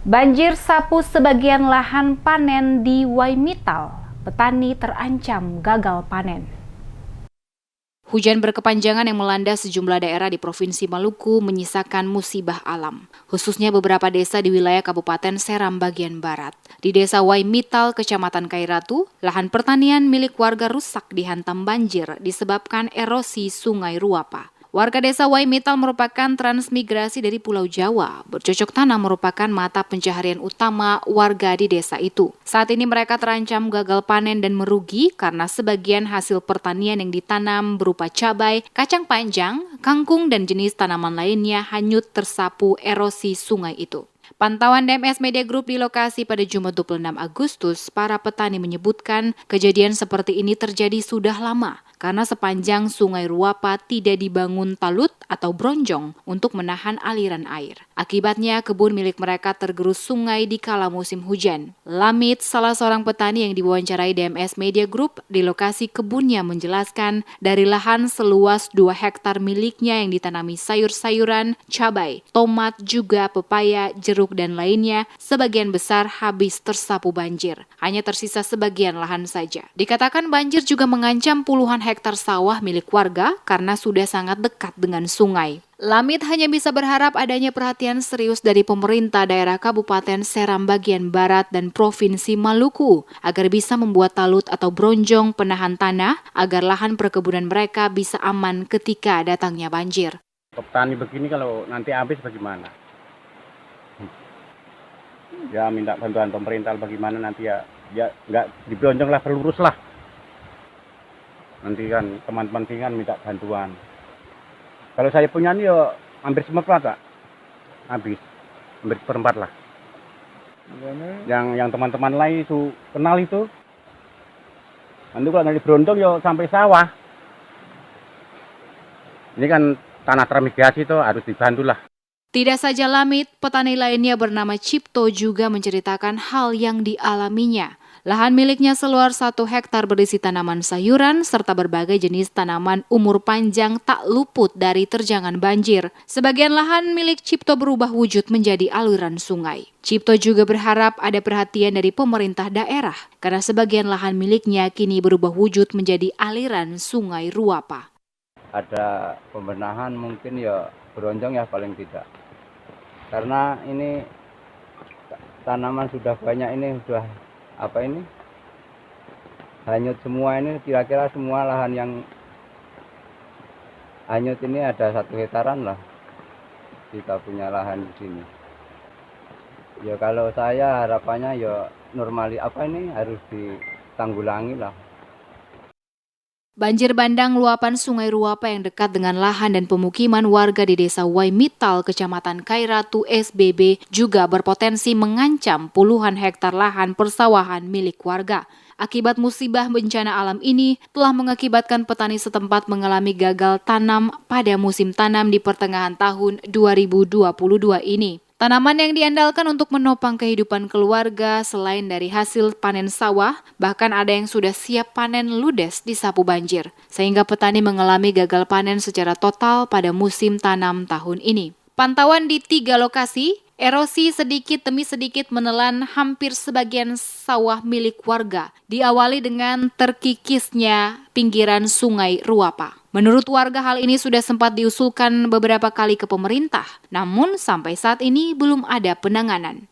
Banjir sapu sebagian lahan panen di Waimittal. Petani terancam gagal panen. Hujan berkepanjangan yang melanda sejumlah daerah di Provinsi Maluku menyisakan musibah alam, khususnya beberapa desa di wilayah Kabupaten Seram bagian barat. Di Desa Waimittal, Kecamatan Kairatu, lahan pertanian milik warga rusak dihantam banjir disebabkan erosi Sungai Ruapa. Warga Desa Waimittal merupakan transmigrasi dari Pulau Jawa. Bercocok tanam merupakan mata pencaharian utama warga di desa itu. Saat ini mereka terancam gagal panen dan merugi karena sebagian hasil pertanian yang ditanam berupa cabai, kacang panjang, kangkung, dan jenis tanaman lainnya hanyut tersapu erosi sungai itu. Pantauan DMS Media Group di lokasi pada Jumat 26 Agustus, para petani menyebutkan kejadian seperti ini terjadi sudah lama karena sepanjang Sungai Ruapa tidak dibangun talut atau bronjong untuk menahan aliran air. Akibatnya kebun milik mereka tergerus sungai di kala musim hujan. Lamit, salah seorang petani yang diwawancarai DMS Media Group di lokasi kebunnya menjelaskan dari lahan seluas 2 hektar miliknya yang ditanami sayur-sayuran, cabai, tomat, juga pepaya, jeruk, dan lainnya, sebagian besar habis tersapu banjir. Hanya tersisa sebagian lahan saja. Dikatakan banjir juga mengancam puluhan hektar sawah milik warga karena sudah sangat dekat dengan sungai. Lamit hanya bisa berharap adanya perhatian serius dari pemerintah daerah Kabupaten Seram bagian barat dan Provinsi Maluku agar bisa membuat talut atau bronjong penahan tanah agar lahan perkebunan mereka bisa aman ketika datangnya banjir. Petani begini kalau nanti habis bagaimana? Ya minta bantuan pemerintah bagaimana nanti ya nggak dibronjong lah, berlurus lah. Nanti kan teman-teman tinggal minta bantuan. Kalau saya punya nih ya hampir seperempat Pak. Habis. Hampir seperempat lah. Yang teman-teman lain itu kenal itu. Nanti kalau nanti berondong ya sampai sawah. Ini kan tanah transmigrasi itu harus dibantu lah. Tidak saja Lamit, petani lainnya bernama Cipto juga menceritakan hal yang dialaminya. Lahan miliknya seluas 1 hektar berisi tanaman sayuran serta berbagai jenis tanaman umur panjang tak luput dari terjangan banjir. Sebagian lahan milik Cipto berubah wujud menjadi aliran sungai. Cipto juga berharap ada perhatian dari pemerintah daerah karena sebagian lahan miliknya kini berubah wujud menjadi aliran Sungai Ruapa. Ada pembenahan mungkin ya beronjong ya paling tidak. Karena ini tanaman sudah banyak, ini sudah hanyut semua, ini kira-kira semua lahan yang hanyut ini ada 1 hektaran lah kita punya lahan di sini. Ya kalau saya harapannya ya harus ditanggulangi lah. Banjir bandang luapan Sungai Ruapa yang dekat dengan lahan dan pemukiman warga di Desa Waimittal, Kecamatan Kairatu, SBB juga berpotensi mengancam puluhan hektar lahan persawahan milik warga. Akibat musibah bencana alam ini telah mengakibatkan petani setempat mengalami gagal tanam pada musim tanam di pertengahan tahun 2022 ini. Tanaman yang diandalkan untuk menopang kehidupan keluarga selain dari hasil panen sawah, bahkan ada yang sudah siap panen ludes disapu banjir, sehingga petani mengalami gagal panen secara total pada musim tanam tahun ini. Pantauan di 3 lokasi, erosi sedikit demi sedikit menelan hampir sebagian sawah milik warga, diawali dengan terkikisnya pinggiran Sungai Ruapa. Menurut warga, hal ini sudah sempat diusulkan beberapa kali ke pemerintah, namun sampai saat ini belum ada penanganan.